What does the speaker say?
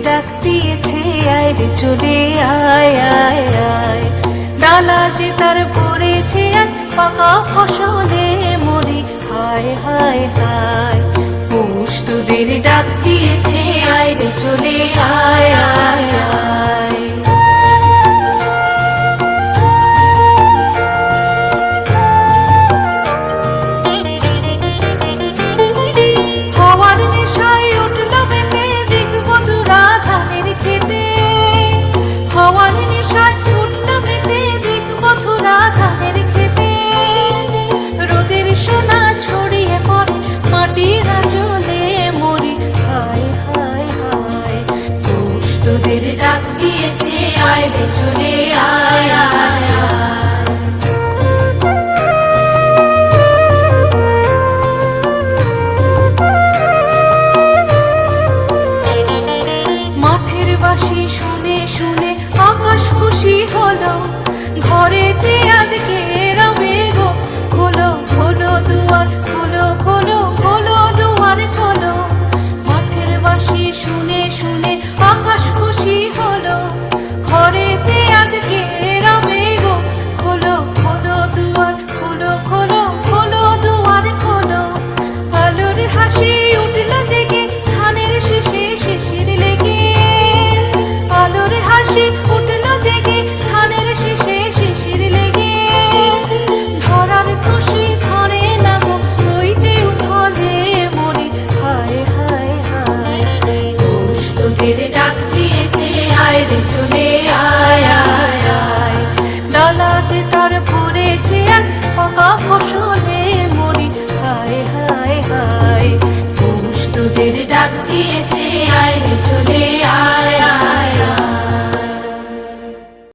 ডাক দিয়েছে আয় রে চলে আয় আয় আয়। ডালা যে তার পড়েছে আজ পাকা ফসলে মরি হায় হায় হায়। পৌষ তোদের ডাক দিয়েছে আয় রে চলে আয় আয় আয়। তোদের ডাক দিয়েছে আয় রে চলে আয় আয় আয়। মাঠের বাঁশি শুনে শুনে আকাশ খুশি হলো, ঘরেতে আজকে রবে গো খোলো খোলো দুয়ার খোলো খোলো খোলো দুয়ার খোলো। মাঠের বাঁশি শুনে শুনে আকাশ খুশি হলো, ঘরেতে আজকে রবে গো খোলো খোলো দুয়ার খোলো খোলো খোলো দুয়ার খোলো। আলোর হাসি উঠল জেগে ধানের শেষে শিশির লেগে, আলোর হাসি উঠল জেগে ধানের শেষে শিশির লেগে। ধরার খুশি ধরে না গো ওই যে উঠলে মরি হায় হায় হায়। পৌষ তোদের ডাক দিয়েছে আয় রে চলে আয় আয় আয়। ডালা যে তার পড়েছে আর পাকা ফসলে মরি হায় হায় হায়। পৌষ তোদের ডাক দিয়েছে আয় রে চলে